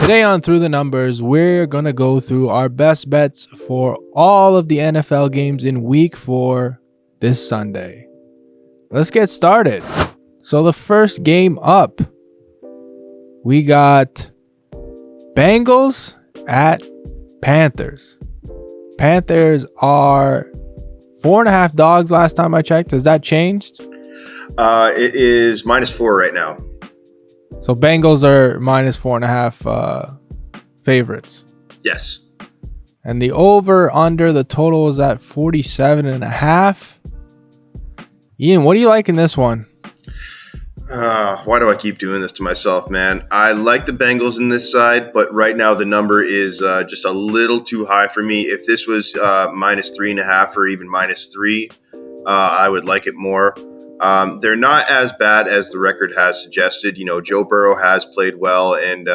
Today on Through the Numbers, we're going to go through our best bets for all of the NFL games in week 4 this Sunday. Let's get started. So the first game up, we got Bengals at Panthers. Panthers are 4.5 dogs last time I checked. Has that changed? It is -4 right now. So Bengals are -4.5 favorites. Yes. And the over-under, the total is at 47.5. Ian, what do you like in this one? Why do I keep doing this to myself, man? I like the Bengals in this side, but right now the number is just a little too high for me. If this was -3.5 or even -3, I would like it more. They're not as bad as the record has suggested. You know, Joe Burrow has played well, and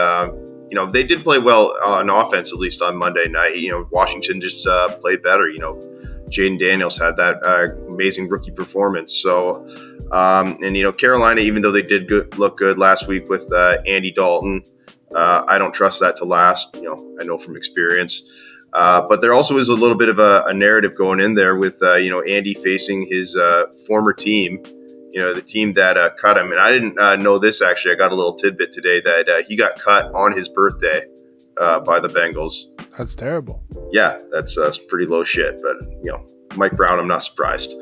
they did play well on offense, at least on Monday night. You know, Washington just played better. You know, Jaden Daniels had that amazing rookie performance. So, Carolina, even though they did look good last week with Andy Dalton, I don't trust that to last. You know, I know from experience. But there also is a little bit of a narrative going in there with, Andy facing his former team, the team that cut him. And I didn't know this, actually. I got a little tidbit today that he got cut on his birthday by the Bengals. That's terrible. Yeah, that's pretty low shit. But, Mike Brown, I'm not surprised.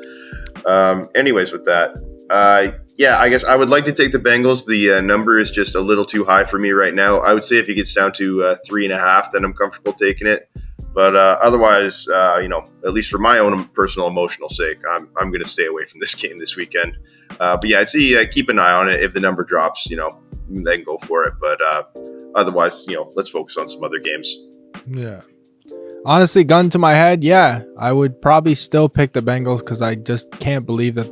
Anyways, with that, I guess I would like to take the Bengals. The number is just a little too high for me right now. I would say if it gets down to 3.5, then I'm comfortable taking it. But otherwise, at least for my own personal emotional sake, I'm going to stay away from this game this weekend. I'd say keep an eye on it. If the number drops, then go for it. But otherwise, let's focus on some other games. Yeah. Honestly, gun to my head, yeah, I would probably still pick the Bengals because I just can't believe that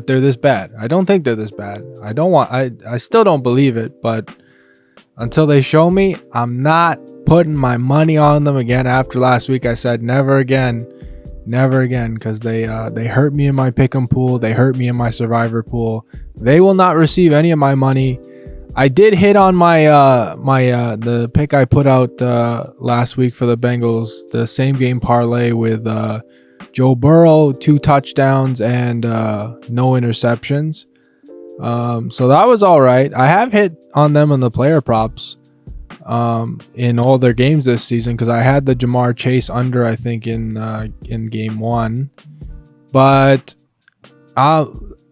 they're this bad. I don't think they're this bad. I still don't believe it, but until they show me, I'm not putting my money on them again. After last week, I said never again, because they hurt me in my pick'em pool. They hurt me in my survivor pool. They will not receive any of my money. I did hit on my the pick I put out last week for the Bengals, the same game parlay with Joe Burrow, 2 touchdowns and no interceptions. So that was all right. I have hit on them on the player props in all their games this season because I had the Jamar Chase under, I think, in game 1. But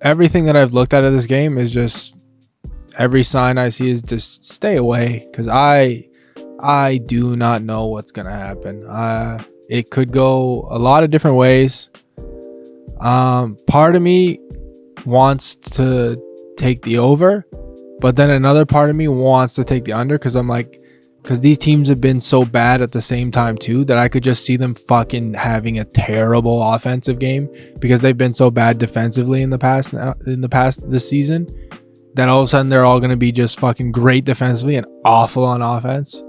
everything that I've looked at of this game is just every sign I see is just stay away because I do not know what's gonna happen. It could go a lot of different ways. Part of me wants to take the over, but then another part of me wants to take the under because these teams have been so bad at the same time too that I could just see them fucking having a terrible offensive game because they've been so bad defensively in the past this season that all of a sudden they're all going to be just fucking great defensively and awful on offense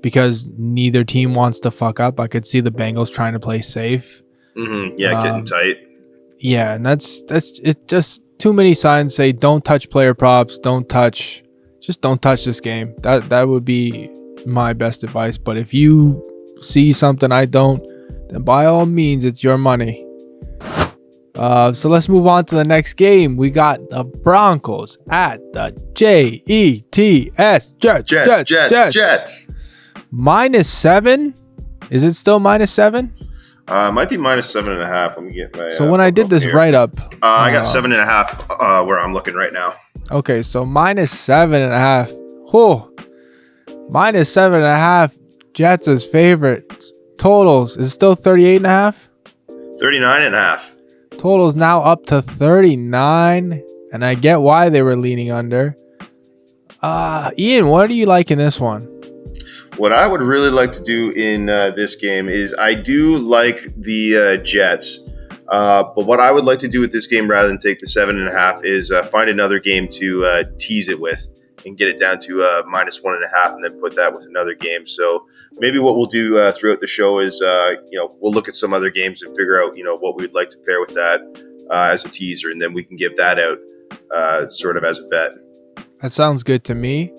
because neither team wants to fuck up. I could see the Bengals trying to play safe. Mm-hmm. Yeah, getting tight. Yeah, and that's it. Just too many signs say don't touch player props, don't touch this game. That would be my best advice. But if you see something I don't, then by all means, it's your money. So let's move on to the next game. We got the Broncos at the Jets. Jets. -7. Is it still -7? Might be -7.5. Let me get my. So when I did this write up, I got 7.5 where I'm looking right now. Okay, so -7.5. Oh, -7.5. Jets as favorites. Totals is still 38.5. 39.5. Total's now up to 39, and I get why they were leaning under. Ian, what do you like in this one? What I would really like to do in this game is I do like the Jets. But what I would like to do with this game rather than take the 7.5 is find another game to tease it with and get it down to -1.5 and then put that with another game. So maybe what we'll do throughout the show is, we'll look at some other games and figure out, what we'd like to pair with that as a teaser. And then we can give that out sort of as a bet. That sounds good to me.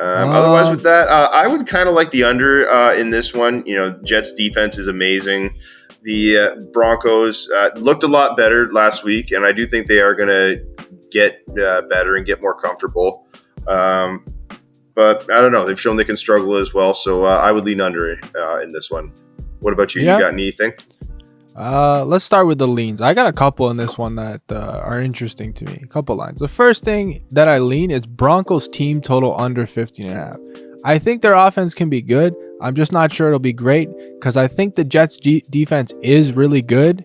Otherwise, with that, I would kind of like the under in this one. Jets defense is amazing. The Broncos looked a lot better last week, and I do think they are going to get better and get more comfortable. But I don't know. They've shown they can struggle as well, so I would lean under in this one. What about you? Yeah. You got anything? Let's start with the leans. I got a couple in this one that are interesting to me. A couple lines. The first thing that I lean is Broncos team total under 15.5. I think their offense can be good. I'm just not sure it'll be great because I think the Jets defense is really good.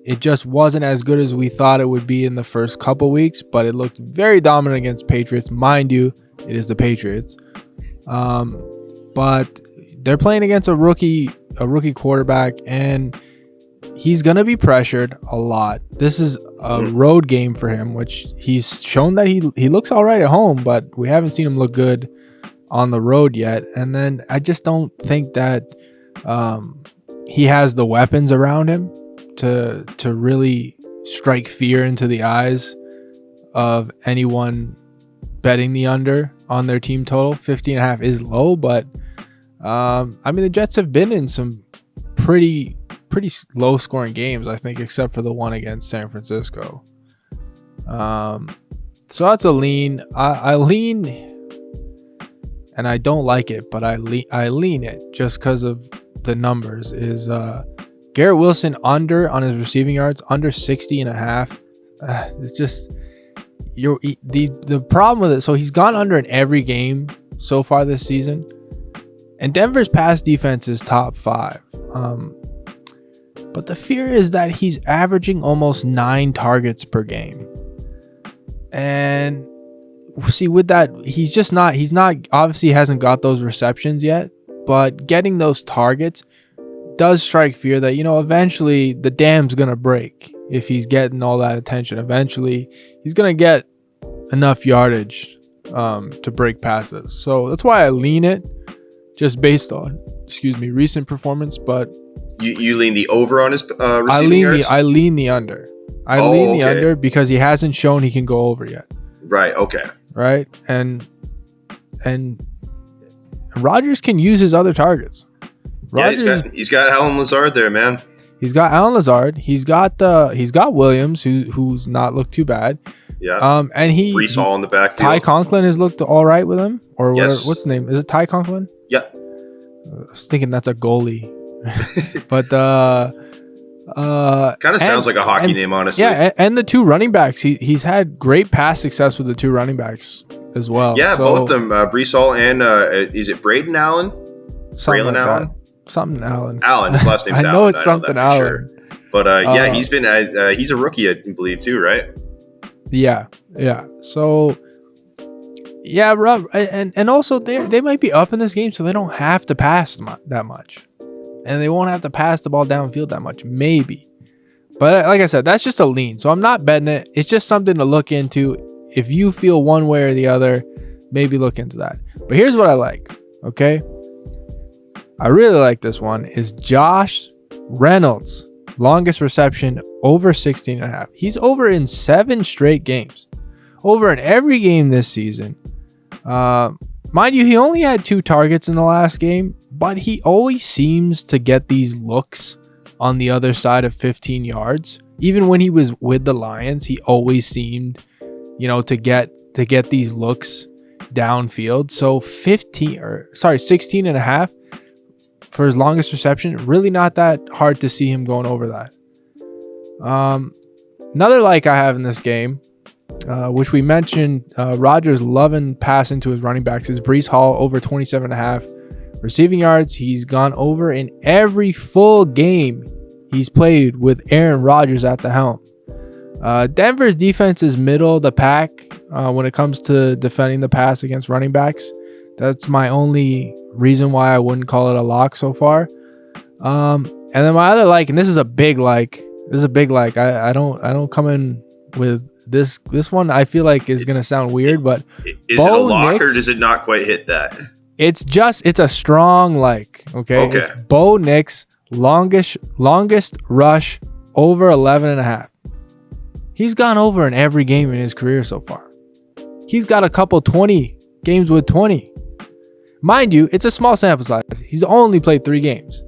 It just wasn't as good as we thought it would be in the first couple weeks, but it looked very dominant against Patriots. Mind you, it is the Patriots. But they're playing against a rookie quarterback, and he's going to be pressured a lot. This is a road game for him, which he's shown that he looks all right at home, but we haven't seen him look good on the road yet. And then I just don't think that he has the weapons around him to really strike fear into the eyes of anyone betting the under on their team total. 15.5 is low, but the Jets have been in some pretty low scoring games, I think, except for the one against San Francisco. So that's a lean. I lean, and I don't like it, but I lean it just because of the numbers. Is Garrett Wilson under on his receiving yards, under 60.5. It's just the problem with it. So he's gone under in every game so far this season. And Denver's pass defense is top 5. But the fear is that he's averaging almost 9 targets per game. And see, with that, he's obviously hasn't got those receptions yet, but getting those targets does strike fear that, eventually the dam's going to break if he's getting all that attention. Eventually he's going to get enough yardage to break passes. So that's why I lean it. Just based on, recent performance, but you lean the over on his receiving yards? I lean the under. I lean the under because he hasn't shown he can go over yet. Right. Okay. Right, and Rodgers can use his other targets. He's got Allen Lazard there, man. He's got Allen Lazard. He's got Williams, who's not looked too bad. Yeah. And Brees Hall in the backfield. Ty Conklin has looked all right with him, or yes. What's the name? Is it Ty Conklin? Yeah. I was thinking that's a goalie, but kind of sounds like a hockey name, honestly. Yeah, and the 2 running backs. He's had great pass success with the 2 running backs as well. Yeah, both of them. Brees Hall and is it Braden Allen? Braylon Allen? Something Allen. Allen. His last name's Allen. I know it's something Allen. Sure. But he's been he's a rookie, I believe, too, right? Yeah. So. Yeah, Rob, and also they might be up in this game, so they don't have to pass that much, and they won't have to pass the ball downfield that much, maybe. But like I said, that's just a lean, so I'm not betting it. It's just something to look into. If you feel one way or the other, maybe look into that. But here's what I like. Okay, I really like this one. Is Josh Reynolds longest reception over 16.5? He's over in 7 straight games, over in every game this season. Mind you, he only had 2 targets in the last game, but he always seems to get these looks on the other side of 15 yards. Even when he was with the Lions, he always seemed, to get these looks downfield. So 16.5 for his longest reception, really not that hard to see him going over that. Another like I have in this game, which we mentioned, Rodgers loving passing to his running backs, is Brees Hall over 27.5 receiving yards. He's gone over in every full game he's played with Aaron Rodgers at the helm. Denver's defense is middle of the pack when it comes to defending the pass against running backs. That's my only reason why I wouldn't call it a lock so far. And then my other like, and this is a big like. I don't come in with this one. I feel like is going to sound weird, but is it a lock or does it not quite hit that? It's a strong like. Okay. It's Bo Nix longest rush over 11.5. He's gone over in every game in his career so far. He's got a couple 20 games with 20. Mind you, it's a small sample size. He's only played 3 games.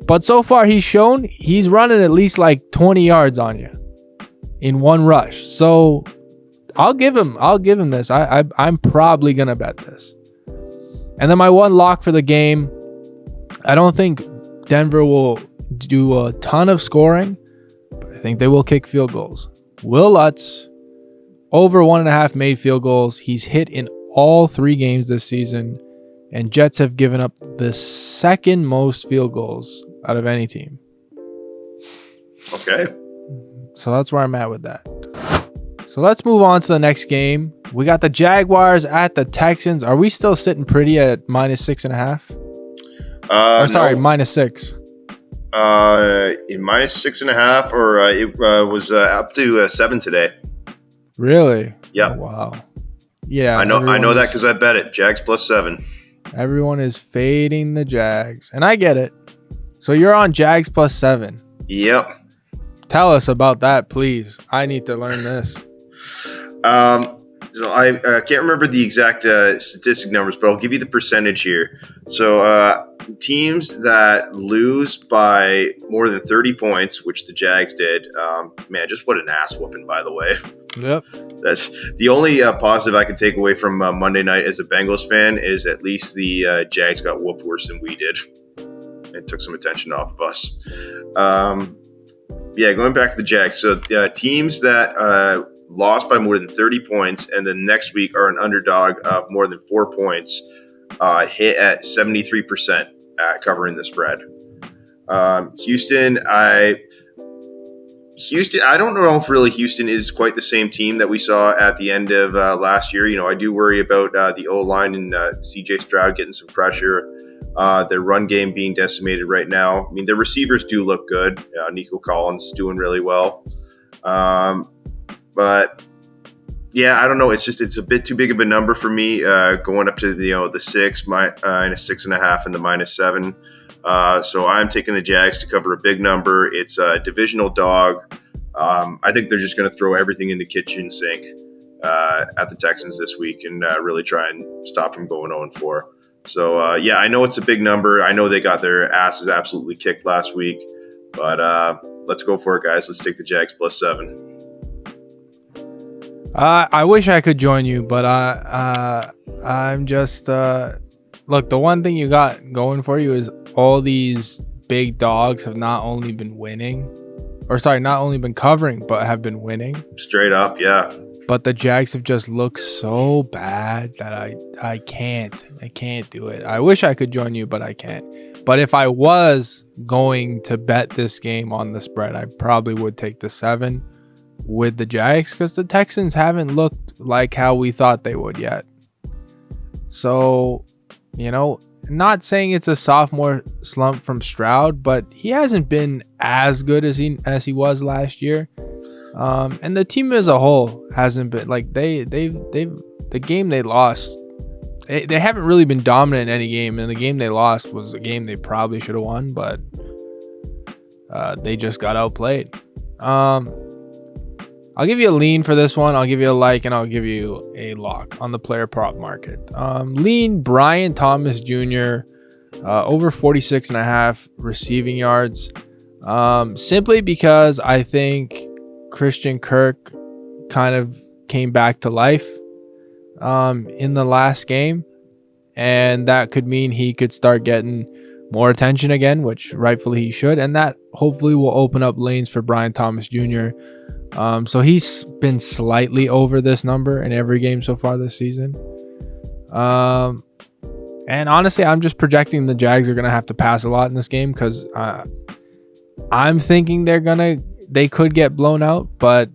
But so far he's shown he's running at least like 20 yards on you in one rush. So I'll give him this. I'm probably going to bet this. And then my one lock for the game, I don't think Denver will do a ton of scoring, but I think they will kick field goals. Will Lutz, over 1.5 made field goals. He's hit in all 3 games this season, and Jets have given up the second most field goals out of any team. Okay. So that's where I'm at with that. So let's move on to the next game. We got the Jaguars at the Texans. Are we still sitting pretty at -6.5? No. -6. In -6.5, or it was up to 7 today. Really? Yeah. Oh, wow. Yeah. I know that because I bet it. Jags +7. Everyone is fading the Jags, and I get it. So you're on Jags +7. Yep. Tell us about that, please. I need to learn this. So I can't remember the exact statistic numbers, but I'll give you the percentage here. So teams that lose by more than 30 points, which the Jags did, man, just what an ass whooping, by the way. Yep. That's the only positive I can take away from Monday night as a Bengals fan is at least the Jags got whooped worse than we did. It took some attention off of us. Yeah, going back to the Jags. So teams that lost by more than 30 points and then next week are an underdog of more than 4 points hit at 73% at covering the spread. Houston, I don't know if really Houston is quite the same team that we saw at the end of last year. You know, I do worry about the O-line and CJ Stroud getting some pressure. Their run game being decimated right now. I mean, their receivers do look good. Nico Collins doing really well. But yeah, I don't know. It's a bit too big of a number for me going up to the 6 and a 6.5 and the -7. So I'm taking the Jags to cover a big number. It's a divisional dog. I think they're just going to throw everything in the kitchen sink at the Texans this week and really try and stop from going 0-4. So yeah, I know it's a big number. I know they got their asses absolutely kicked last week, but let's go for it, guys. Let's take the Jags +7. I wish I could join you, but I'm just look. The one thing you got going for you is all these big dogs have not only been covering, but have been winning. Straight up, yeah. But the Jags have just looked so bad that I can't do it. I wish I could join you, but I can't. But if I was going to bet this game on the spread, I probably would take the 7 with the Jags because the Texans haven't looked like how we thought they would yet. So, not saying it's a sophomore slump from Stroud, but he hasn't been as good as he was last year. And the team as a whole hasn't been like the game they lost. They haven't really been dominant in any game, and the game they lost was a game they probably should have won, but they just got outplayed. I'll give you a lean for this one. I'll give you a like, and I'll give you a lock on the player prop market. Lean Brian Thomas Jr. Over 46.5 receiving yards. Simply because I think Christian Kirk kind of came back to life in the last game, and that could mean he could start getting more attention again, which rightfully he should, and that hopefully will open up lanes for Brian Thomas Jr. So he's been slightly over this number in every game so far this season. And honestly, I'm just projecting the Jags are going to have to pass a lot in this game because I'm thinking they could get blown out. But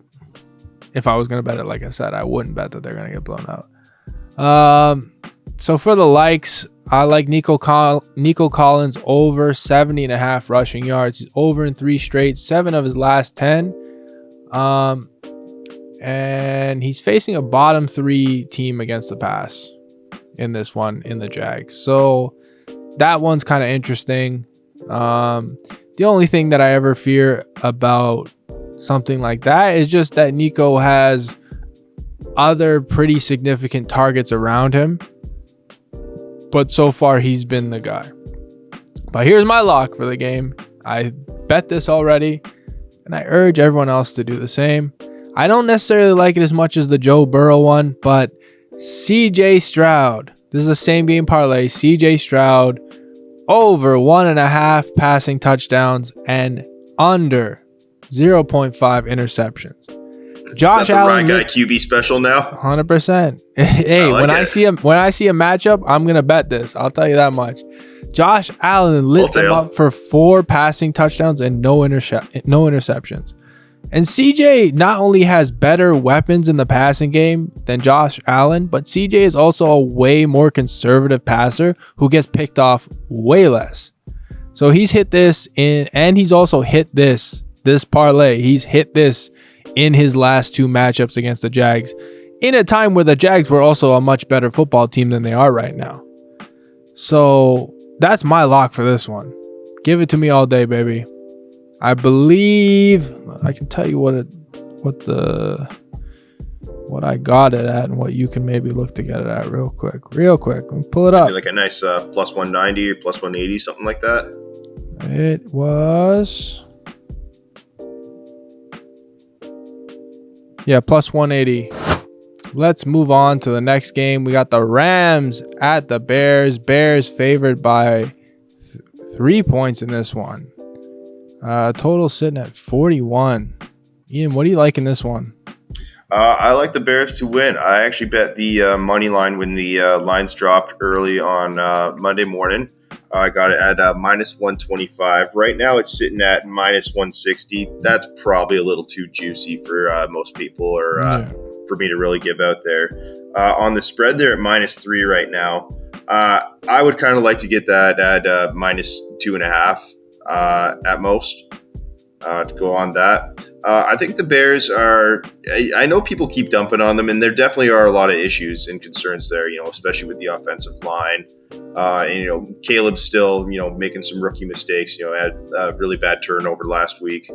if I was going to bet it, like I said, I wouldn't bet that they're going to get blown out. So for the likes, I like Nico Collins over 70.5 rushing yards. He's over in 3 straight, 7 of his last 10. And he's facing a bottom 3 team against the pass in this one in the Jags. So that one's kind of interesting. The only thing that I ever fear about something like that is just that Nico has other pretty significant targets around him. But so far, he's been the guy. But here's my lock for the game. I bet this already, and I urge everyone else to do the same. I don't necessarily like it as much as the Joe Burrow one, but CJ Stroud. This is the same game parlay. CJ Stroud over 1.5 passing touchdowns and under 0.5 interceptions. Josh Allen, Ryan Guy QB special now. 100%. Hey, when I see a matchup, I'm gonna bet this. I'll tell you that much. Josh Allen lit them up for 4 passing touchdowns and no interceptions. And CJ not only has better weapons in the passing game than Josh Allen, but CJ is also a way more conservative passer who gets picked off way less. So he's hit this and he's also hit this parlay. He's hit this in his last 2 matchups against the Jags, in a time where the Jags were also a much better football team than they are right now. So that's my lock for this one. Give it to me all day, baby. I believe I can tell you what I got it at and what you can maybe look to get it at real quick. Let me pull it up. Maybe like a nice plus 190 or plus 180, something like that. It was, yeah, plus 180. Let's move on to the next game. We got the Rams at the Bears. Bears favored by 3 points in this one. Total sitting at 41. Ian, what do you like in this one? I like the Bears to win. I actually bet the money line when the lines dropped early on Monday morning. I got it at minus 125. Right now it's sitting at minus 160. That's probably a little too juicy for most people, or for me to really give out there. On the spread, they're at minus 3 right now. I would kind of like to get that at minus 2.5 at most to go on that. I think the Bears are, I know people keep dumping on them, and there definitely are a lot of issues and concerns there, especially with the offensive line. And, Caleb's still, making some rookie mistakes, had a really bad turnover last week.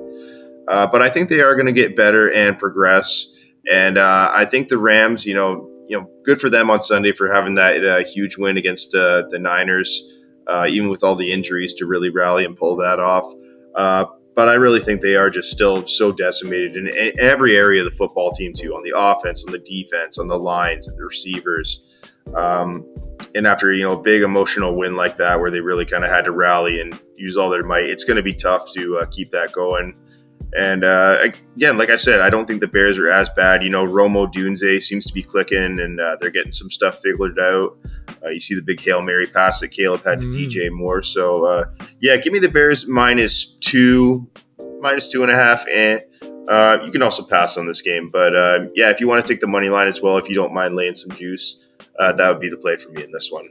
But I think they are going to get better and progress. And I think the Rams, good for them on Sunday for having that huge win against the Niners, even with all the injuries, to really rally and pull that off. But I really think they are just still so decimated in every area of the football team, too, on the offense, on the defense, on the lines, and the receivers. And after, a big emotional win like that, where they really kind of had to rally and use all their might, it's going to be tough to keep that going. And again, like I said, I don't think the Bears are as bad. Romo Dunze seems to be clicking, and they're getting some stuff figured out. You see the big Hail Mary pass that Caleb had to DJ Moore. So, give me the Bears minus 2, minus 2.5. And you can also pass on this game. But, if you want to take the money line as well, if you don't mind laying some juice, that would be the play for me in this one.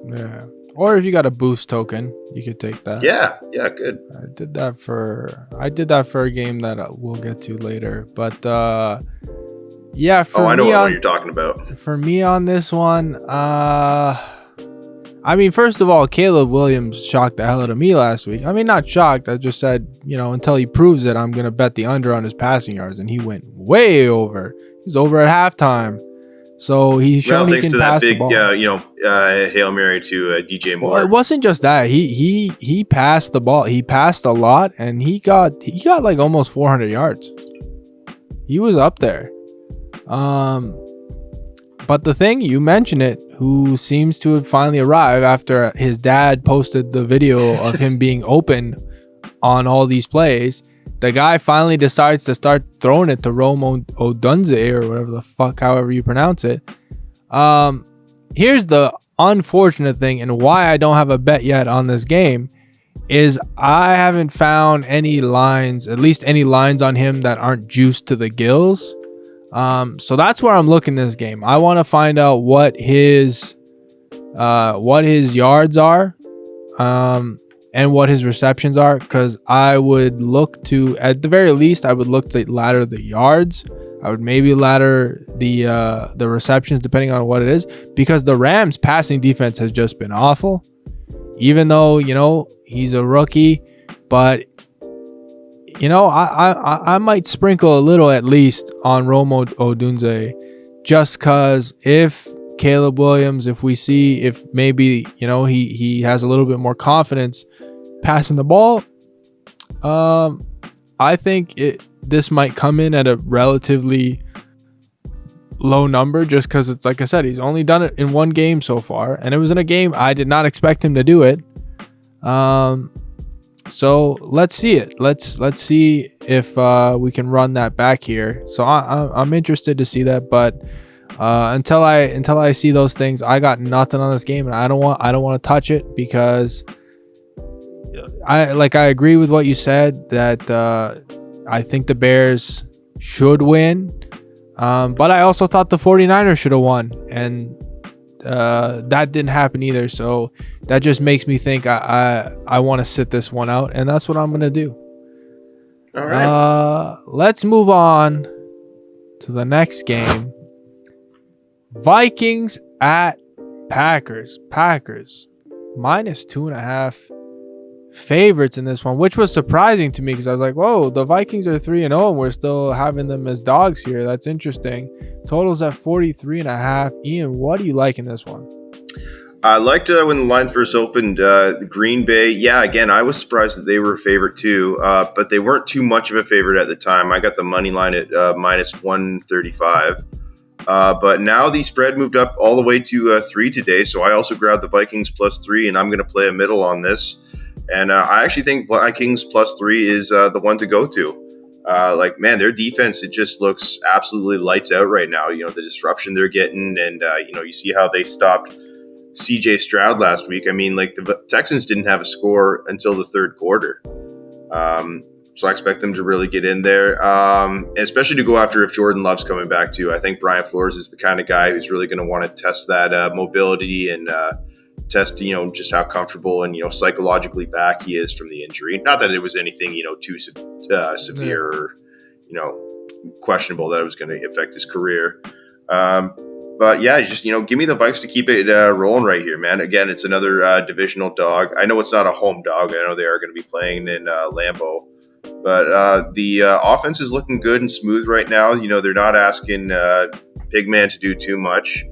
Yeah. Or if you got a boost token, you could take that. Yeah, good. I did that for a game that we'll get to later. But I know what you're talking about. For me on this one, first of all, Caleb Williams shocked the hell out of me last week. Not shocked. I just said, until he proves it, I'm gonna bet the under on his passing yards, and he went way over. He's over at halftime. So he's shown he can pass the ball. Thanks to that big, Hail Mary to DJ Moore. Well, it wasn't just that. He passed the ball. He passed a lot, and he got like almost 400 yards. He was up there. But the thing, you mentioned it, who seems to have finally arrived after his dad posted the video of him being open on all these plays. The guy finally decides to start throwing it to Romo Odunze, or whatever the fuck, however you pronounce it. Here's the unfortunate thing, and why I don't have a bet yet on this game, is I haven't found any lines, at least any lines on him that aren't juiced to the gills. So that's where I'm looking this game. I want to find out what his yards are. And what his receptions are, because I would look to, at the very least, I would look to ladder the yards. I would maybe ladder the receptions, depending on what it is, because the Rams' passing defense has just been awful. Even though he's a rookie, but I might sprinkle a little at least on Romo Odunze, just because if Caleb Williams, if we see if maybe, he has a little bit more confidence passing the ball, I think this might come in at a relatively low number just because it's like I said, he's only done it in one game so far, and it was in a game I did not expect him to do it. So let's see it. Let's see if we can run that back here. So I'm interested to see that, but until I see those things, I got nothing on this game, and I don't want to touch it because I agree with what you said that I think the Bears should win, but I also thought the 49ers should have won, and that didn't happen either. So that just makes me think I want to sit this one out, and that's what I'm gonna do. All right. Let's move on to the next game. Vikings at Packers. Packers -2.5 favorites in this one, which was surprising to me because I was like, whoa, the Vikings are 3-0 and we're still having them as dogs here. That's interesting. Totals at 43.5. Ian, what do you like in this one? I liked when the line first opened. Green Bay, yeah, again, I was surprised that they were a favorite too, but they weren't too much of a favorite at the time. I got the money line at -135. But now the spread moved up all the way to 3 today, so I also grabbed the Vikings +3, and I'm going to play a middle on this. And I actually think Vikings +3 is the one to go to. Man, their defense, it just looks absolutely lights out right now. The disruption they're getting, and, you see how they stopped CJ Stroud last week. I mean, the Texans didn't have a score until the third quarter. So I expect them to really get in there, and especially to go after if Jordan Love's coming back too. I think Brian Flores is the kind of guy who's really going to want to test that mobility and test, just how comfortable and, psychologically back he is from the injury. Not that it was anything, too severe or, questionable that it was going to affect his career. But yeah, just, give me the Vikes to keep it rolling right here, man. Again, it's another divisional dog. I know it's not a home dog. I know they are going to be playing in Lambeau. But the offense is looking good and smooth right now. They're not asking Pigman to do too much.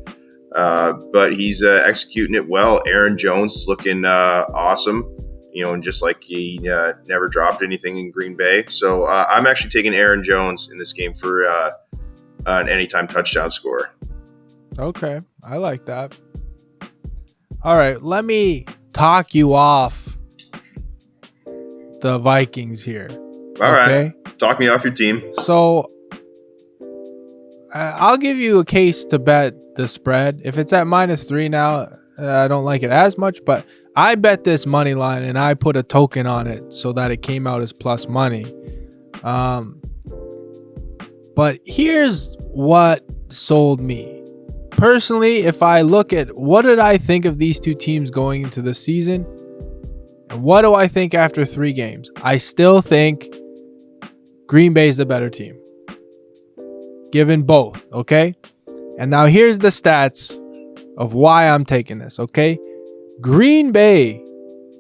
But he's executing it well. Aaron Jones is looking awesome, and just like he never dropped anything in Green Bay. So I'm actually taking Aaron Jones in this game for an anytime touchdown score. Okay, I like that. All right, let me talk you off the Vikings here. All right, talk me off your team. So I'll give you a case to bet the spread. If it's at -3 now, I don't like it as much, but I bet this money line and I put a token on it so that it came out as plus money. But here's what sold me. Personally, if I look at what did I think of these two teams going into the season, and what do I think after 3 games, I still think Green Bay is the better team. Given both, okay? And now here's the stats of why I'm taking this, okay? Green Bay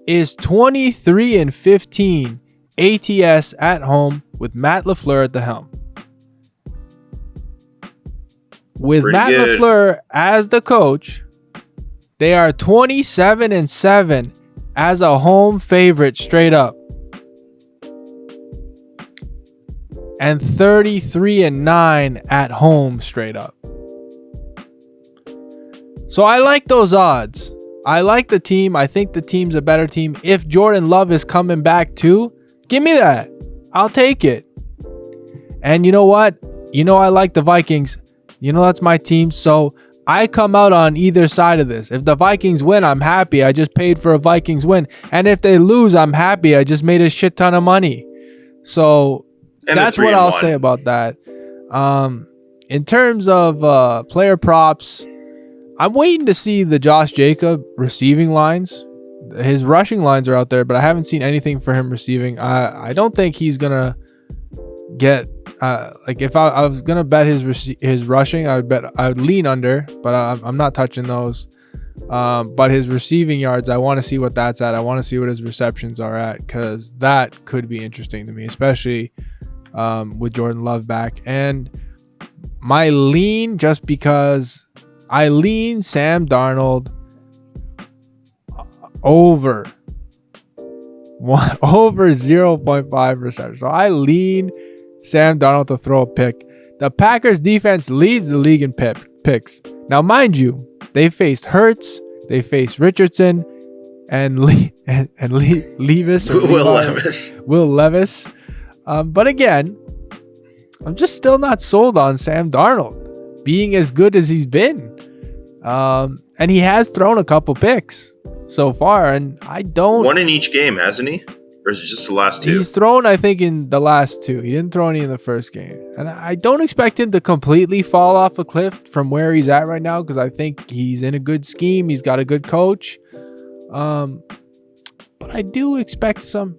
is 23-15 ATS at home with Matt LaFleur at the helm. With Pretty Matt good. LaFleur as the coach, they are 27-7 as a home favorite straight up. And 33-9 at home straight up. So I like those odds. I like the team. I think the team's a better team. If Jordan Love is coming back too, give me that. I'll take it. And you know what? I like the Vikings. That's my team. So I come out on either side of this. If the Vikings win, I'm happy. I just paid for a Vikings win. And if they lose, I'm happy. I just made a shit ton of money. So that's what I'll say about that. In terms of player props, I'm waiting to see the Josh Jacob receiving lines. His rushing lines are out there, but I haven't seen anything for him receiving. I don't think he's gonna get if I was gonna bet his rushing, I would lean under, but I'm not touching those. But his receiving yards, I want to see what that's at. I want to see what his receptions are at, because that could be interesting to me, especially with Jordan Love back. And my lean, just because I lean Sam Darnold over 0.5%. So I lean Sam Darnold to throw a pick. The Packers defense leads the league in picks. Now, mind you, they faced Hurts, they faced Richardson, and Levis. Will Levis. But again, I'm just still not sold on Sam Darnold being as good as he's been. And he has thrown a couple picks so far, and I don't... One in each game, hasn't he? Or is it just the last two? He's thrown, I think, in the last two. He didn't throw any in the first game. And I don't expect him to completely fall off a cliff from where he's at right now, because I think he's in a good scheme. He's got a good coach. But I do expect some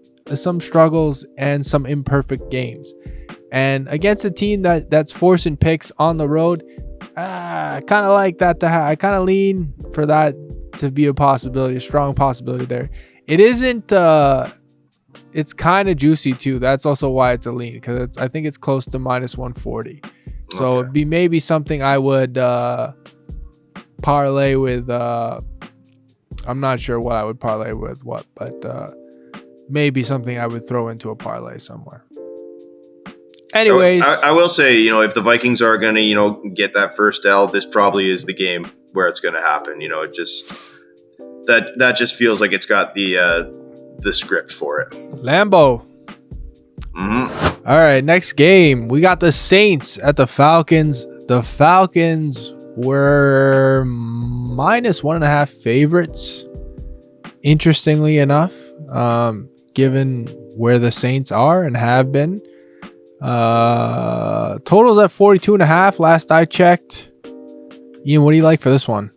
struggles and some imperfect games. And against a team that's forcing picks on the road, I kind of like that I kind of lean for that to be a possibility, a strong possibility there. It isn't... It's kind of juicy too. That's also why it's a lean, because I think it's close to minus 140. So it'd be maybe something I would parlay with. I'm not sure what I would parlay with but maybe something I would throw into a parlay somewhere. Anyways, I will say, if the Vikings are going to, get that first L, this probably is the game where it's going to happen. It just that just feels like it's got the script for it. Lambeau. Mm-hmm. All right, next game. We got the Saints at the Falcons. The Falcons were minus 1.5 favorites. Interestingly enough, given where the Saints are and have been. Totals at 42.5 last I checked. Ian, what do you like for this one?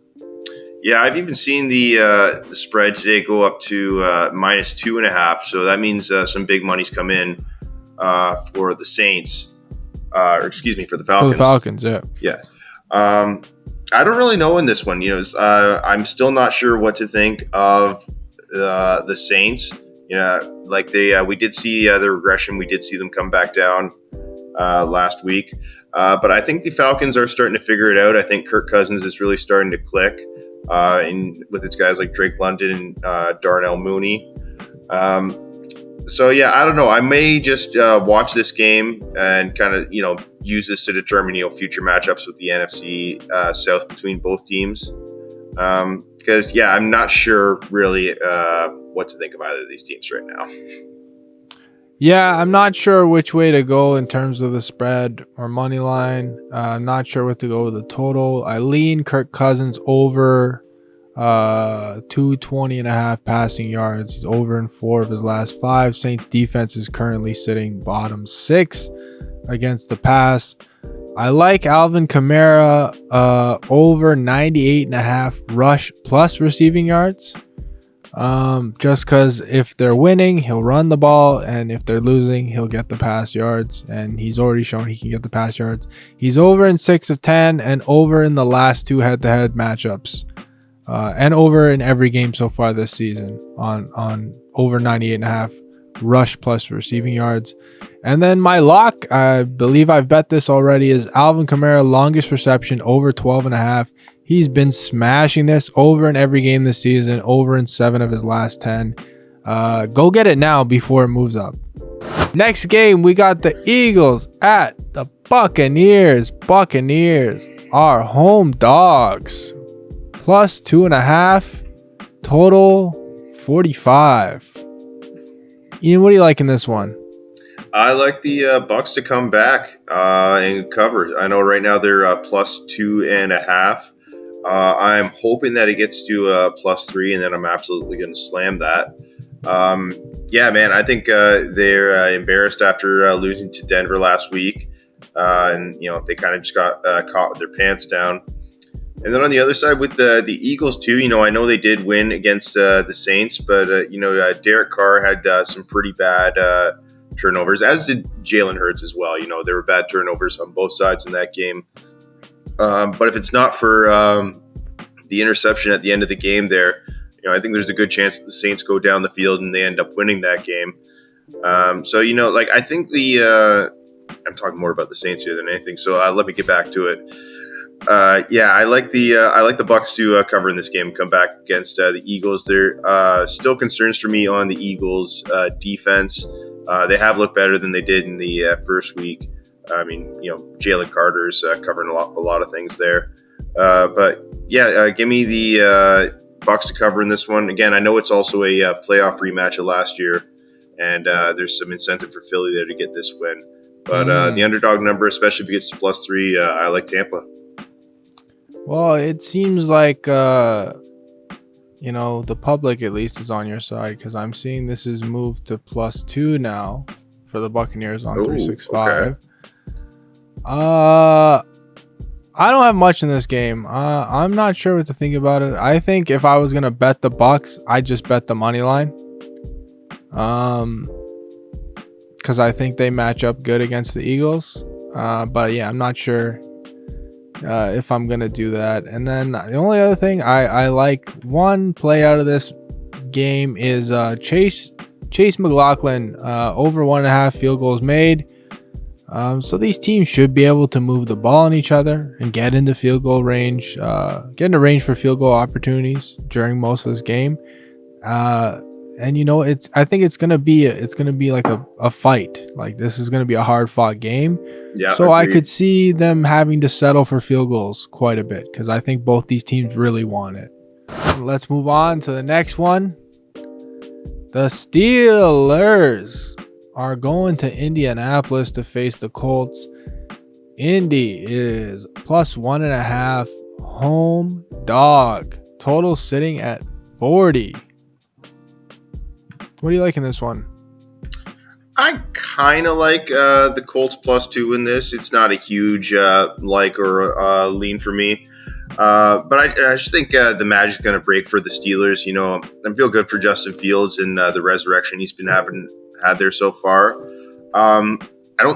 Yeah, I've even seen the spread today go up to minus 2.5. So that means some big money's come in for the Saints. For the Falcons. For the Falcons, yeah. Yeah. I don't really know in this one. I'm still not sure what to think of the Saints. We did see the regression. We did see them come back down last week. But I think the Falcons are starting to figure it out. I think Kirk Cousins is really starting to click. With its guys like Drake London and Darnell Mooney. So yeah, I don't know. I may just watch this game and kind of use this to determine future matchups with the NFC South between both teams. Because I'm not sure really what to think of either of these teams right now. Yeah, I'm not sure which way to go in terms of the spread or money line. I'm not sure what to go with the total. I lean Kirk Cousins over 220.5 passing yards. He's over in 4 of his last 5. Saints defense is currently sitting bottom 6 against the pass. I like Alvin Kamara over 98.5 rush plus receiving yards. Just because if they're winning, he'll run the ball, and if they're losing, he'll get the pass yards, and he's already shown he can get the pass yards. He's over in 6 of 10 and over in the last 2 head-to-head matchups, and over in every game so far this season on over 98.5 rush plus receiving yards. And then my lock, I believe I've bet this already, is Alvin Kamara longest reception over 12.5. He's been smashing this over in every game this season, over in 7 of his last 10. Go get it now before it moves up. Next game, we got the Eagles at the Buccaneers. Buccaneers are home dogs. Plus 2.5. Total 45. Ian, what do you like in this one? I like the Bucks to come back and cover. I know right now they're plus 2.5. I'm hoping that it gets to plus 3, and then I'm absolutely going to slam that. Yeah, man, I think they're embarrassed after losing to Denver last week. And, they kind of just got caught with their pants down. And then on the other side with the Eagles, too, I know they did win against the Saints, but, Derek Carr had some pretty bad turnovers, as did Jalen Hurts as well. There were bad turnovers on both sides in that game. But if it's not for the interception at the end of the game there, I think there's a good chance that the Saints go down the field and they end up winning that game. So, I think the I'm talking more about the Saints here than anything. So let me get back to it. I like the Bucks to cover in this game and come back against the Eagles. There still concerns for me on the Eagles defense. They have looked better than they did in the first week. I mean, Jalen Carter's covering a lot of things there. Give me the Bucks to cover in this one. Again, I know it's also a playoff rematch of last year, and there's some incentive for Philly there to get this win. But the underdog number, especially if it gets to +3, I like Tampa. Well, it seems like the public at least is on your side, because I'm seeing this is moved to +2 now for the Buccaneers on 365. Okay. I don't have much in this game. I'm not sure what to think about it. I think if I was gonna bet the Bucks, I'd just bet the money line. Because I think they match up good against the Eagles. But yeah, I'm not sure if I'm gonna do that. And then the only other thing I like, one play out of this game is Chase McLaughlin over 1.5 field goals made. So these teams should be able to move the ball on each other and get into field goal range, get into range for field goal opportunities during most of this game. And I think it's gonna be like a fight. Like, this is gonna be a hard fought game. Yeah. So I could see them having to settle for field goals quite a bit, because I think both these teams really want it. Let's move on to the next one. The Steelers are going to Indianapolis to face the Colts. Indy is +1.5 home dog. Total sitting at 40. What do you like in this one? I kind of like the Colts +2 in this. It's not a huge like or lean for me. But I just think the magic's going to break for the Steelers. I feel good for Justin Fields and the resurrection he's been had there so far.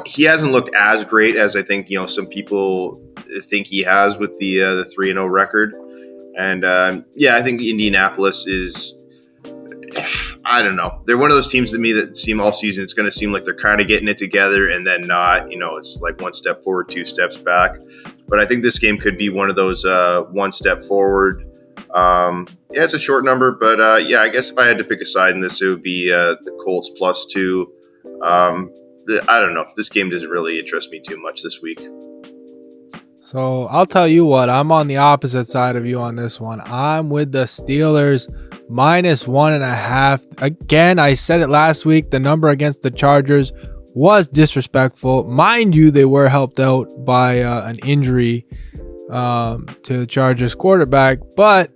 He hasn't looked as great as I think some people think he has with the 3-0 record. And I think Indianapolis is, I don't know, they're one of those teams to me that seem all season it's going to seem like they're kind of getting it together and then not. It's like one step forward, two steps back. But I think this game could be one of those one step forward. It's a short number, but I guess if I had to pick a side in this, it would be the Colts +2. I don't know. This game doesn't really interest me too much this week. So I'll tell you what, I'm on the opposite side of you on this one. I'm with the Steelers -1.5. Again, I said it last week. The number against the Chargers was disrespectful. Mind you, they were helped out by an injury to the Chargers quarterback. But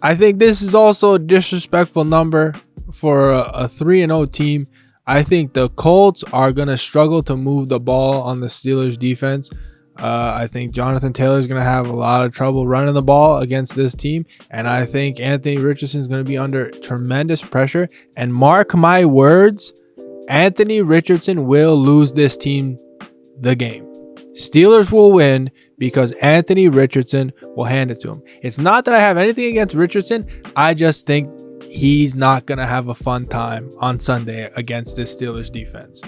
I think this is also a disrespectful number for a 3-0 team. I think the Colts are going to struggle to move the ball on the Steelers defense. I think Jonathan Taylor is going to have a lot of trouble running the ball against this team. And I think Anthony Richardson is going to be under tremendous pressure. And mark my words, Anthony Richardson will lose this team the game. Steelers will win because Anthony Richardson will hand it to him. It's not that I have anything against Richardson. I just think he's not going to have a fun time on Sunday against this Steelers defense.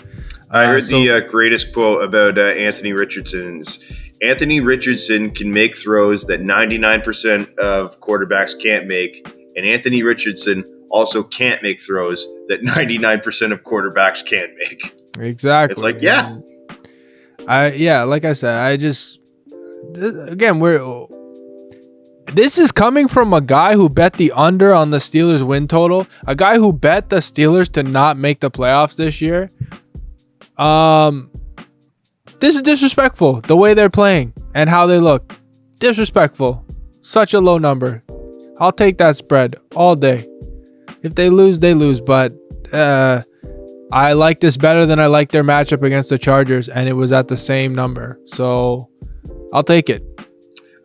I heard the greatest quote about Anthony Richardson is, Anthony Richardson can make throws that 99% of quarterbacks can't make, and Anthony Richardson also can't make throws that 99% of quarterbacks can't make. Exactly. It's like, like I said, this is coming from a guy who bet the under on the Steelers win total, a guy who bet the Steelers to not make the playoffs this year. This is disrespectful, the way they're playing and how they look. Disrespectful. Such a low number. I'll take that spread all day. If they lose, they lose. But I like this better than I like their matchup against the Chargers, and it was at the same number. So I'll take it.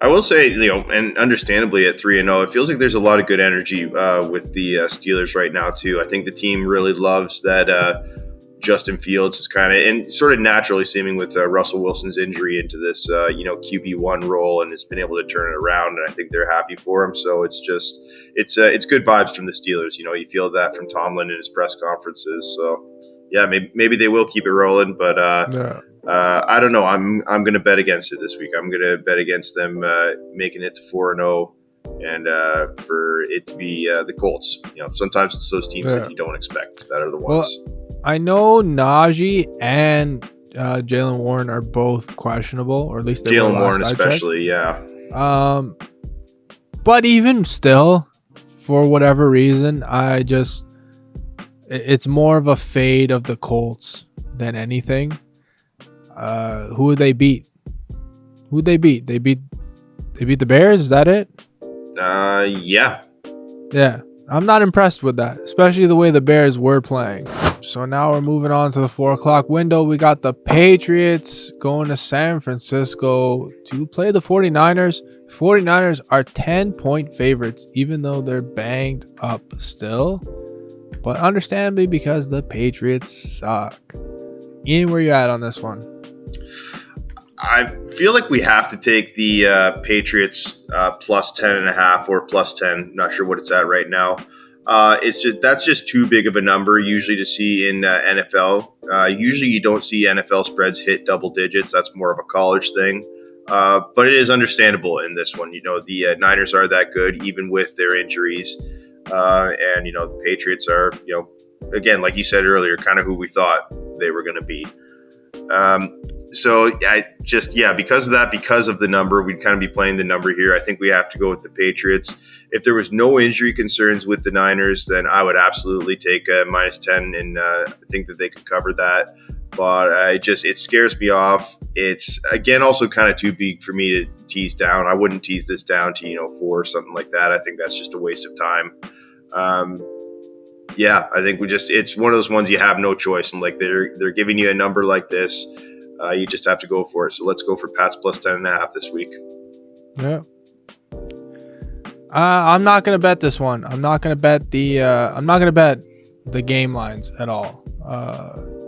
I will say, and understandably at 3-0, it feels like there's a lot of good energy with the Steelers right now too. I think the team really loves that Justin Fields is kind of, and sort of naturally seeming with Russell Wilson's injury into this, QB1 role, and has been able to turn it around. And I think they're happy for him. So it's good vibes from the Steelers. You feel that from Tomlin in his press conferences. So yeah, maybe they will keep it rolling, but Yeah. I don't know. I'm going to bet against it this week. I'm going to bet against them making it to 4-0, and for it to be the Colts. Sometimes it's those teams that you don't expect that are the ones. Well, I know Najee and Jalen Warren are both questionable, or at least they were Jalen Warren last I especially, checked. yeah. But even still, for whatever reason, it's more of a fade of the Colts than anything. Who would they beat? Who'd they beat? They beat the Bears. Is that it? Yeah. Yeah. I'm not impressed with that, especially the way the Bears were playing. So now we're moving on to the 4:00 window. We got the Patriots going to San Francisco to play the 49ers. 49ers are 10-point favorites, even though they're banged up still. But understandably, because the Patriots suck. Ian, where you at on this one? I feel like we have to take the Patriots plus 10.5 or plus 10. Not sure what it's at right now. That's just too big of a number usually to see in NFL. Usually you don't see NFL spreads hit double digits. That's more of a college thing. But it is understandable in this one. The Niners are that good even with their injuries. And the Patriots are, again, like you said earlier, kind of who we thought they were going to be. So because of that, because of the number, we'd kind of be playing the number here. I think we have to go with the Patriots. If there was no injury concerns with the Niners, then I would absolutely take a minus 10 and think that they could cover that. But it scares me off. It's, again, also kind of too big for me to tease down. I wouldn't tease this down to, 4 or something like that. I think that's just a waste of time. I think it's one of those ones you have no choice. And like they're giving you a number like this. You just have to go for it. So let's go for Pats plus 10.5 this week. Yeah. I'm not gonna bet this one. I'm not gonna bet the game lines at all.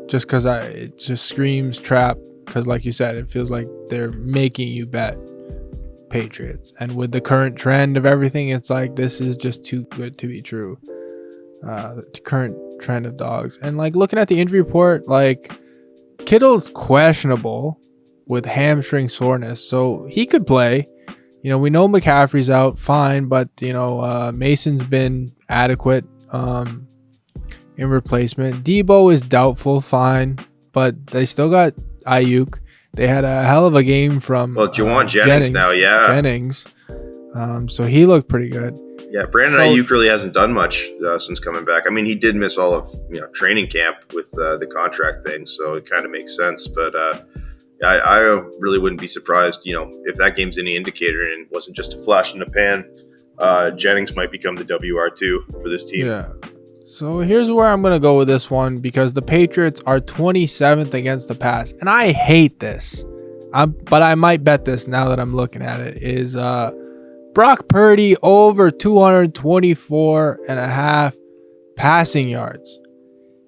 Just because it just screams trap. Because like you said, it feels like they're making you bet Patriots. And with the current trend of everything, it's like this is just too good to be true. The current trend of dogs. And like looking at the injury report, like Kittle's questionable with hamstring soreness, so he could play. We know McCaffrey's out, fine, but Mason's been adequate in replacement. Debo is doubtful, fine, but they still got Ayuk. They had a hell of a game from Juwan Jennings now, yeah. Jennings. So he looked pretty good. Yeah, Brandon Ayuk really hasn't done much since coming back. I mean, he did miss all of training camp with the contract thing, so it kind of makes sense. But I really wouldn't be surprised, if that game's any indicator and it wasn't just a flash in the pan. Jennings might become the WR2 for this team. Yeah. So here's where I'm going to go with this one, because the Patriots are 27th against the pass, and I hate this. But I might bet this now that I'm looking at it. Is Brock Purdy over 224.5 passing yards.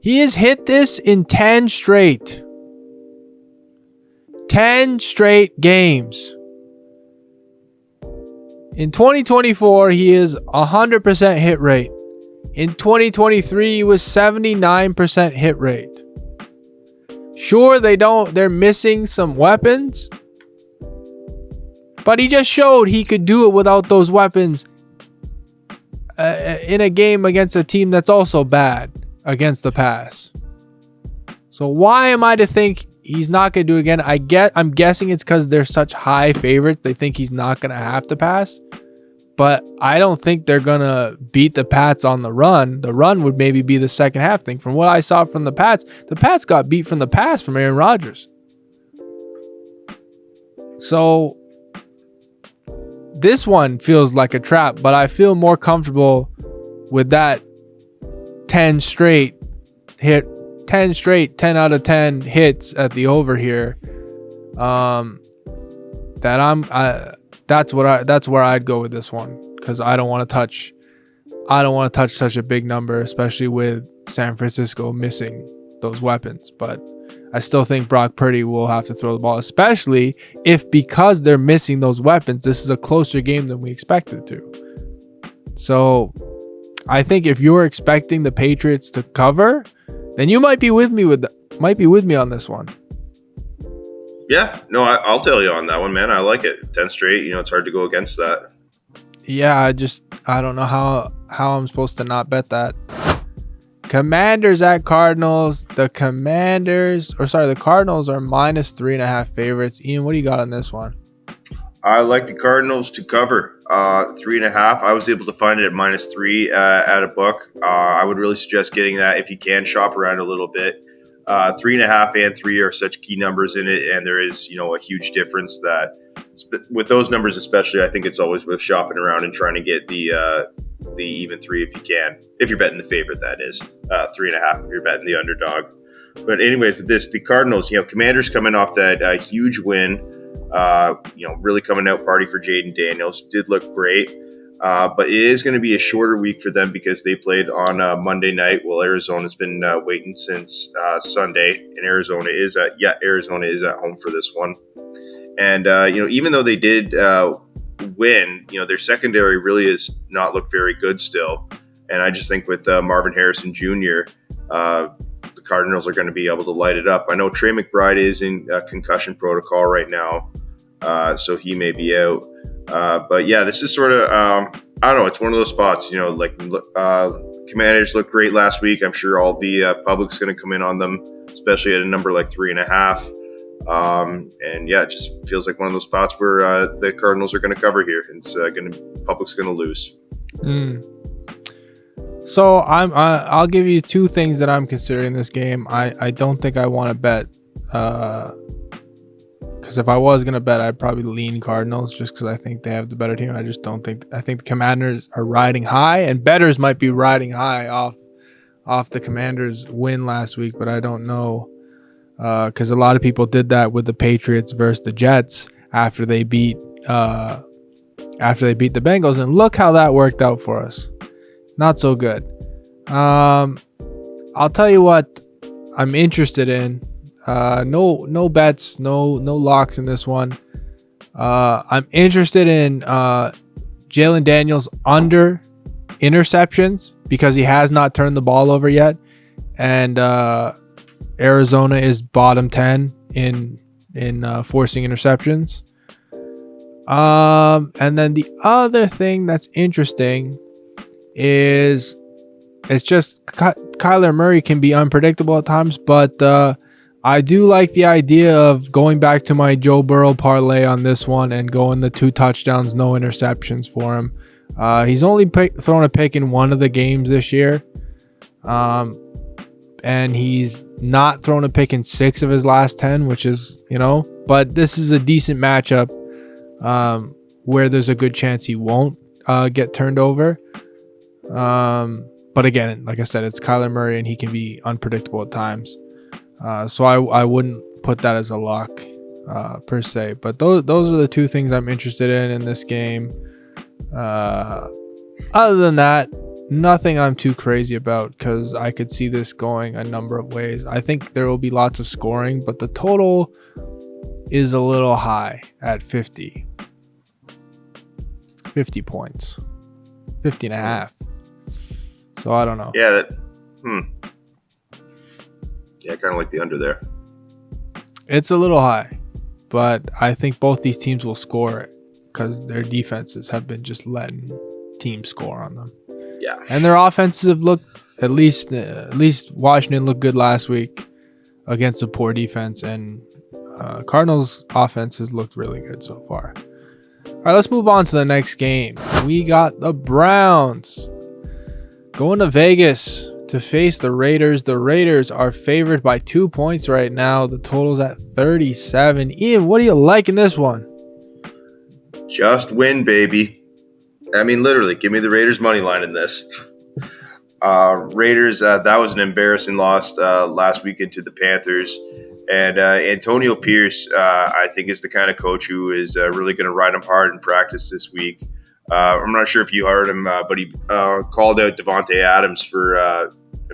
He has hit this in 10 straight. 10 straight games. In 2024, he is 100% hit rate. In 2023, he was 79% hit rate. Sure, they're missing some weapons, but he just showed he could do it without those weapons in a game against a team that's also bad against the pass. So why am I to think he's not going to do it again? I'm guessing it's because they're such high favorites. They think he's not going to have to pass. But I don't think they're going to beat the Pats on the run. The run would maybe be the second half thing. From what I saw from the Pats got beat from the pass from Aaron Rodgers. So this one feels like a trap, but I feel more comfortable with that 10 out of 10 hits at the over here. That's where I'd go with this one, because I don't want to touch such a big number, especially with San Francisco missing those weapons. But I still think Brock Purdy will have to throw the ball, especially if, because they're missing those weapons, this is a closer game than we expected to. So I think if you're expecting the Patriots to cover, then you might be with me on this one. Yeah, no, I'll tell you on that one, man. I like it. 10 straight. It's hard to go against that. Yeah, I don't know how I'm supposed to not bet that. Commanders at Cardinals. The Cardinals are -3.5 favorites. Ian, what do you got on this one? I like the Cardinals to cover 3.5. I was able to find it at -3 at a book. I would really suggest getting that if you can. Shop around a little bit. 3.5 and 3 are such key numbers in it, and there is a huge difference that with those numbers especially. I think it's always worth shopping around and trying to get the even 3 if you can. If you're betting the favorite, that is 3.5 if you're betting the underdog. But anyways, with this, the Cardinals, Commanders coming off that huge win. Really coming out party for Jaden Daniels. Did look great. But it is going to be a shorter week for them because they played on Monday night. Well, Arizona's been waiting since Sunday, and Arizona is at home for this one. And even though they did win, their secondary really has not looked very good still. And I just think with Marvin Harrison Jr., the Cardinals are going to be able to light it up. I know Trey McBride is in concussion protocol right now, so he may be out. But yeah, this is sort of, I don't know, it's one of those spots, Commanders looked great last week. I'm sure all the public's going to come in on them, especially at a number like 3.5. And yeah, it just feels like one of those spots where the Cardinals are going to cover here. It's public's going to lose. So I'll give you two things that I'm considering this game. I don't think I want to bet, because if I was gonna bet, I'd probably lean Cardinals just because I think they have the better team. I think the Commanders are riding high, and bettors might be riding high off the Commanders' win last week, but I don't know, because a lot of people did that with the Patriots versus the Jets after they beat the Bengals, and look how that worked out for us. Not so good. I'll tell you what I'm interested in. No bets, no locks in this one. I'm interested in Jalen Daniels under interceptions because he has not turned the ball over yet, and Arizona is bottom 10 in forcing interceptions. And then the other thing that's interesting is it's just Kyler Murray can be unpredictable at times, but I do like the idea of going back to my Joe Burrow parlay on this one and going the 2 touchdowns, no interceptions for him. He's only thrown a pick in one of the games this year, and he's not thrown a pick in 6 of his last 10, which is, but this is a decent matchup where there's a good chance he won't get turned over. But again, like I said, it's Kyler Murray and he can be unpredictable at times. So I wouldn't put that as a lock per se. But those are the 2 things I'm interested in this game. Other than that, nothing I'm too crazy about because I could see this going a number of ways. I think there will be lots of scoring, but the total is a little high at 50 points, 50.5. So I don't know. Yeah, Yeah, I kind of like the under there. It's a little high, but I think both these teams will score because their defenses have been just letting teams score on them. Yeah, and their offenses have looked at least Washington looked good last week against a poor defense, and Cardinals' offense has looked really good so far. All right, let's move on to the next game. We got the Browns going to Vegas to face the Raiders. The Raiders are favored by 2 points right now. The total's at 37. Ian, what do you like in this one? Just win, baby. I mean, literally, give me the Raiders money line in this. Raiders, that was an embarrassing loss last weekend to the Panthers. And Antonio Pierce, I think, is the kind of coach who is really going to ride him hard in practice this week. I'm not sure if you heard him, but he called out Devontae Adams for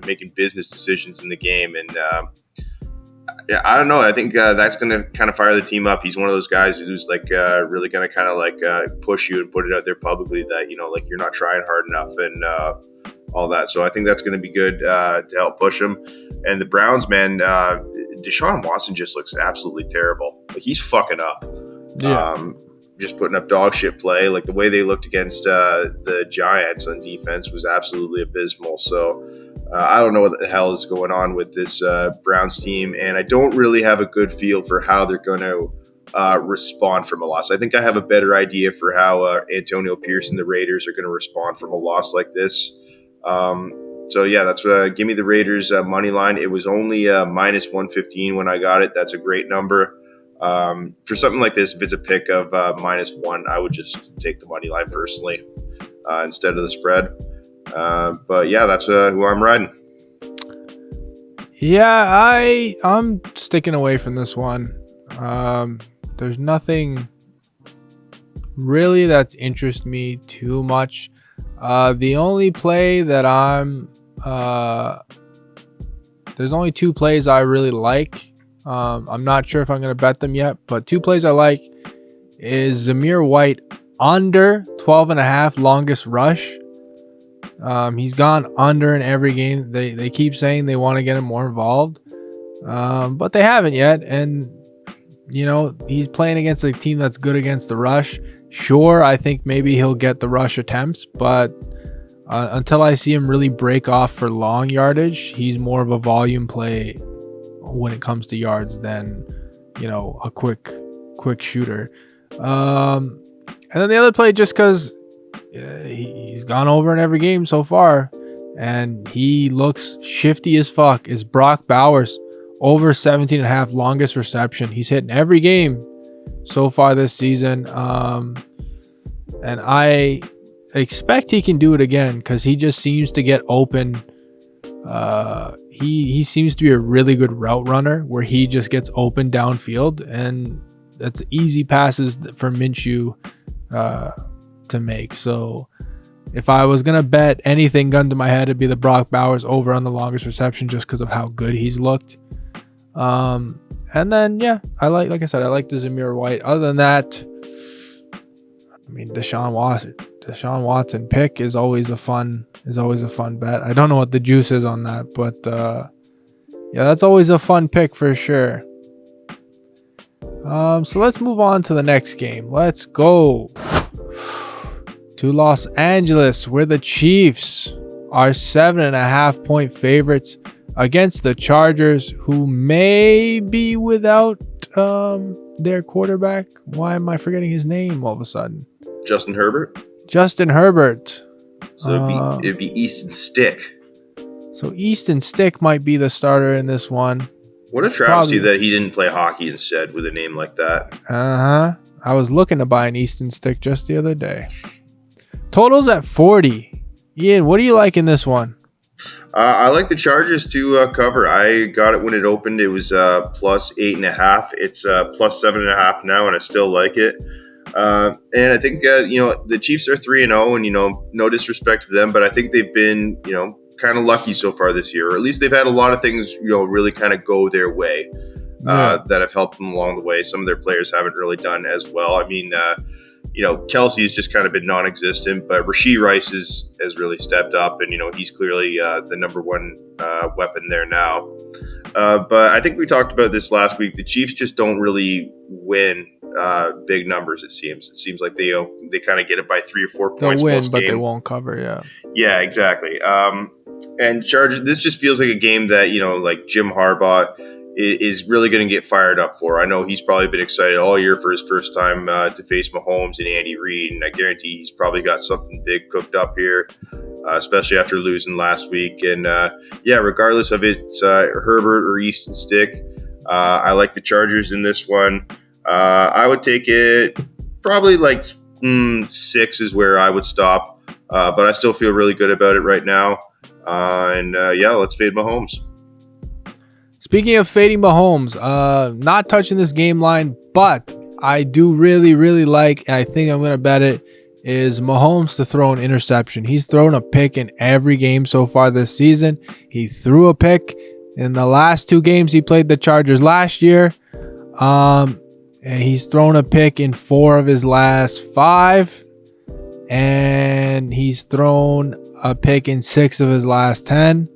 making business decisions in the game. And yeah, I don't know. I think that's going to kind of fire the team up. He's one of those guys who's like really going to kind of like push you and put it out there publicly that, like you're not trying hard enough. And all that. So I think that's going to be good to help push them. And the Browns, man, Deshaun Watson just looks absolutely terrible. Like, he's fucking up. Yeah. Just putting up dog shit play. Like, the way they looked against the Giants on defense was absolutely abysmal. So I don't know what the hell is going on with this Browns team, and I don't really have a good feel for how they're going to respond from a loss. I think I have a better idea for how Antonio Pierce and the Raiders are going to respond from a loss like this. So yeah, that's give me the Raiders money line. It was only minus 115 when I got it. That's a great number. For something like this, if it's a pick of -1, I would just take the money line personally instead of the spread. But yeah, that's who I'm riding. Yeah, I'm sticking away from this one. There's nothing really that's interests me too much. The only play that there's only 2 plays I really like. I'm not sure if I'm going to bet them yet, but 2 plays I like is Zamir White under 12.5 longest rush. He's gone under in every game. They keep saying they want to get him more involved, but they haven't yet. And, he's playing against a team that's good against the rush. Sure, I think maybe he'll get the rush attempts, but until I see him really break off for long yardage, he's more of a volume play when it comes to yards than, a quick shooter. And then the other play, just because he's gone over in every game so far, and he looks shifty as fuck, is Brock Bowers. Over 17.5 longest reception. He's hitting every game so far this season. And I expect he can do it again because he just seems to get open. He seems to be a really good route runner where he just gets open downfield, and that's easy passes for Minshew to make. So if I was going to bet anything, gun to my head, it'd be the Brock Bowers over on the longest reception just because of how good he's looked. And then, yeah, I like I said, I like the Zamir White. Other than that, I mean, Deshaun Watson pick is always a fun bet. I don't know what the juice is on that, but yeah, that's always a fun pick for sure. So let's move on to the next game. Let's go to Los Angeles, where the Chiefs are 7.5 point favorites against the Chargers, who may be without their quarterback. Why am I forgetting his name all of a sudden? Justin Herbert. So it'd be Easton Stick. So Easton Stick might be the starter in this one. What a travesty that he didn't play hockey instead with a name like that. I was looking to buy an Easton Stick just the other day. Totals at 40. Ian, what do you like in this one? I like the Chargers to cover. I got it when it opened. It was plus 8.5. It's plus 7.5 now, and I still like it. And I think the Chiefs are 3-0, and no disrespect to them, but I think they've been kind of lucky so far this year, or at least they've had a lot of things really kind of go their way that have helped them along the way. Some of their players haven't really done as well. I mean, Kelsey's just kind of been non-existent, but Rashee Rice has really stepped up, and he's clearly the number one weapon there now. But I think we talked about this last week. The Chiefs just don't really win big numbers. It seems like they kind of get it by 3 or 4 points. They'll win, plus but game. they won't cover. Yeah, exactly. And Chargers. This just feels like a game that like Jim Harbaugh is really going to get fired up for. I know he's probably been excited all year for his first time to face Mahomes and Andy Reid, and I guarantee he's probably got something big cooked up here, especially after losing last week. And regardless of it's Herbert or Easton Stick, I like the Chargers in this one. I would take it probably like 6 is where I would stop, but I still feel really good about it right now. Let's fade Mahomes. Speaking of fading Mahomes, not touching this game line, but I do really, really like, and I think I'm going to bet it, is Mahomes to throw an interception. He's thrown a pick in every game so far this season. He threw a pick in the last 2 games he played the Chargers last year. And he's thrown a pick in 4 of his last 5. and he's thrown a pick in 6 of his last 10.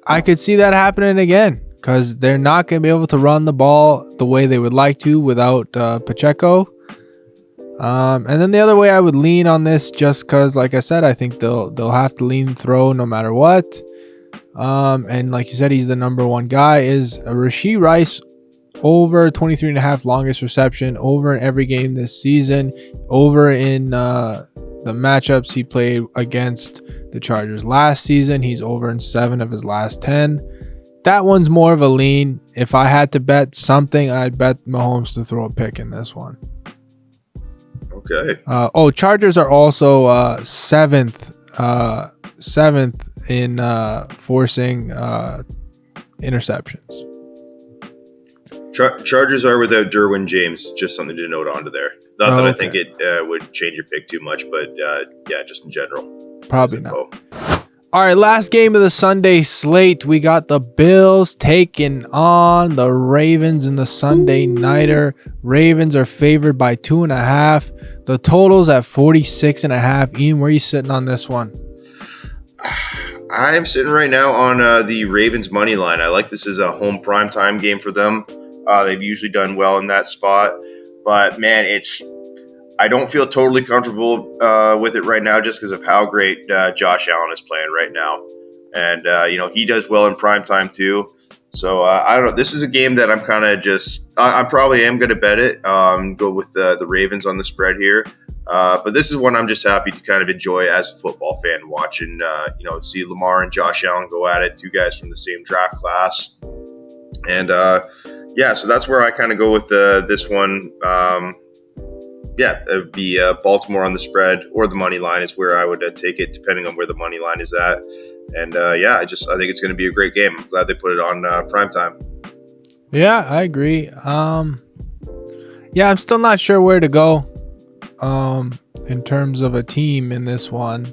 I could see that happening again because they're not going to be able to run the ball the way they would like to without Pacheco. And then the other way I would lean on this, just because, like I said, I think they'll have to lean throw no matter what. And like you said, he's the number one guy, is Rashee Rice over 23.5 longest reception, over in every game this season, over in the matchups he played against the Chargers last season. He's over in 7 of his last 10. That one's more of a lean. If I had to bet something, I'd bet Mahomes to throw a pick in this one. Okay. Chargers are also seventh in forcing interceptions. Chargers are without Derwin James. Just something to note onto there. Not that I think it would change your pick too much, but yeah, just in general. Probably not. All right, last game of the Sunday slate. We got the Bills taking on the Ravens in the Sunday Nighter. Ravens are favored by 2.5. The total's at 46.5. Ian, where are you sitting on this one? I'm sitting right now on the Ravens money line. I like this as a home primetime game for them. They've usually done well in that spot, but man, I don't feel totally comfortable with it right now just because of how great Josh Allen is playing right now. And, he does well in primetime too. So, I don't know. This is a game that I'm kind of I probably am going to bet it, go with the Ravens on the spread here. But this is one I'm just happy to kind of enjoy as a football fan watching, see Lamar and Josh Allen go at it, 2 guys from the same draft class. And, so that's where I kind of go with this one. It would be Baltimore on the spread or the money line is where I would take it, depending on where the money line is at. And I think it's going to be a great game. I'm glad they put it on primetime. Yeah, I agree. I'm still not sure where to go in terms of a team in this one,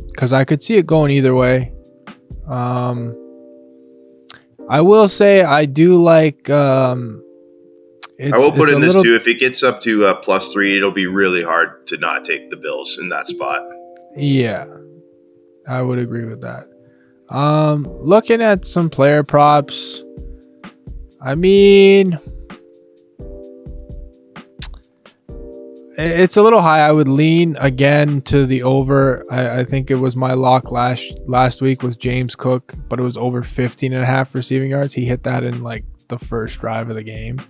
because I could see it going either way. I will say I do like. I will put in this too. If it gets up to +3, it'll be really hard to not take the Bills in that spot. Yeah, I would agree with that. Looking at some player props, I mean, it's a little high. I would lean again to the over. I think it was my lock last week was James Cook, but it was over 15.5 receiving yards. He hit that in like the first drive of the game.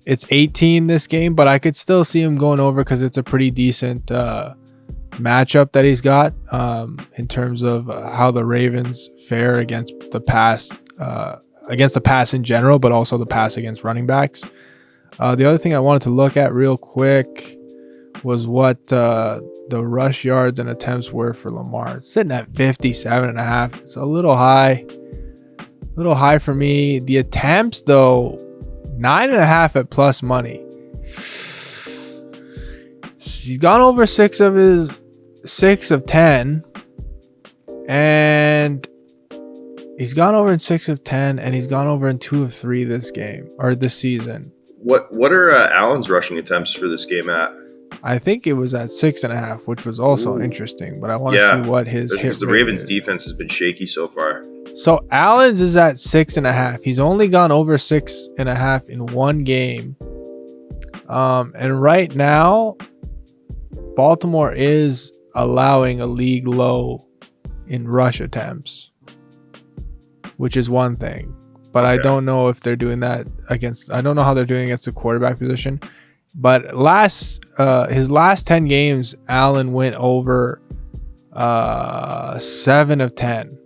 It's 18 this game, but I could still see him going over because it's a pretty decent matchup that he's got in terms of how the Ravens fare against the pass in general, but also the pass against running backs. The other thing I wanted to look at real quick was what the rush yards and attempts were for Lamar. It's sitting at 57.5. It's a little high for me. The attempts, though, 9.5 at plus money. He's gone over 6 of 10, and he's gone over in 6 of 10, and he's gone over in 2 of 3 this season. What are Allen's rushing attempts for this game at? I think it was at 6.5, which was also interesting, but I want to see what his hit the Ravens' defense has been shaky so far. So Allen's is at 6.5. He's only gone over 6.5 in one game. And right now, Baltimore is allowing a league low in rush attempts, which is one thing. But okay. I don't know if they're doing that I don't know how they're doing against the quarterback position. But his last 10 games, Allen went over 7 of 10.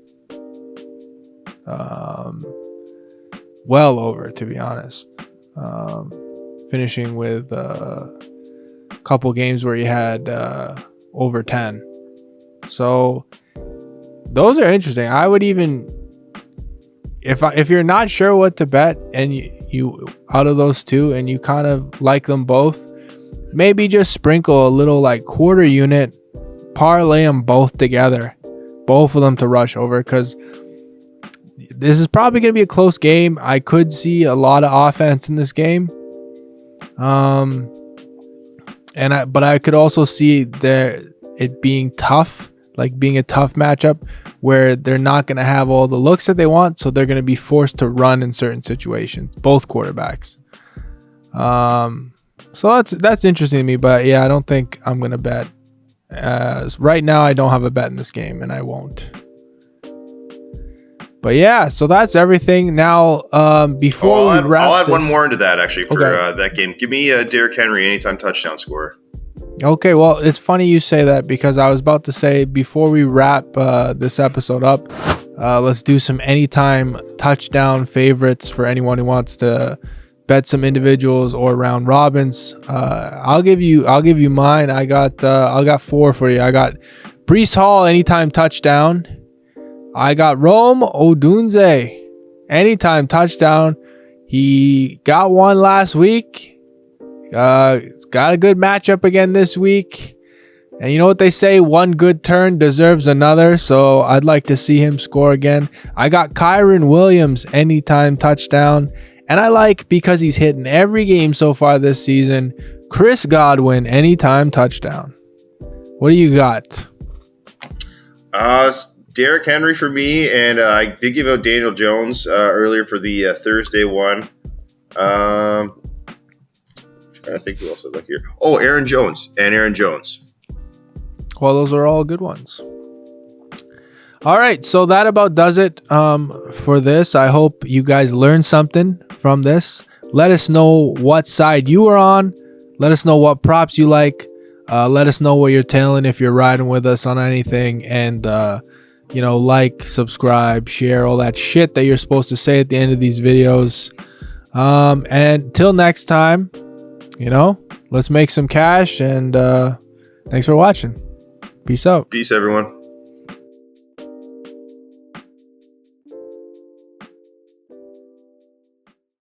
Well over, to be honest. Finishing with a couple games where he had over 10. So those are interesting. I would even, if you're not sure what to bet and you out of those two and you kind of like them both, maybe just sprinkle a little like quarter unit, parlay them both together, both of them to rush over, because this is probably going to be a close game. I could see a lot of offense in this game. But I could also see it being tough, like being a tough matchup where they're not going to have all the looks that they want, so they're going to be forced to run in certain situations, both quarterbacks. So that's interesting to me, but yeah, I don't think I'm going to bet. Right now I don't have a bet in this game, and I won't. But yeah, so that's everything. Now, before we wrap, I'll add one more into that actually for that game. Give me Derrick Henry anytime touchdown scorer. Okay, well, it's funny you say that because I was about to say before we wrap this episode up, let's do some anytime touchdown favorites for anyone who wants to bet some individuals or round robins. I'll give you mine. I got 4 for you. I got Breece Hall anytime touchdown. I got Rome Odunze anytime touchdown. He got one last week. It's got a good matchup again this week. And you know what they say? One good turn deserves another. So I'd like to see him score again. I got Kyron Williams anytime touchdown. And I like, because he's hitting every game so far this season, Chris Godwin anytime touchdown. What do you got? Derrick Henry for me, and I did give out Daniel Jones earlier for the Thursday one. I think who else I like here. Oh, Aaron Jones. Well, those are all good ones. All right, so that about does it for this. I hope you guys learned something from this. Let us know what side you are on. Let us know what props you like. Let us know what you're tailing if you're riding with us on anything. And, like, subscribe, share, all that shit that you're supposed to say at the end of these videos. And till next time, let's make some cash. And thanks for watching. Peace out. Peace, everyone.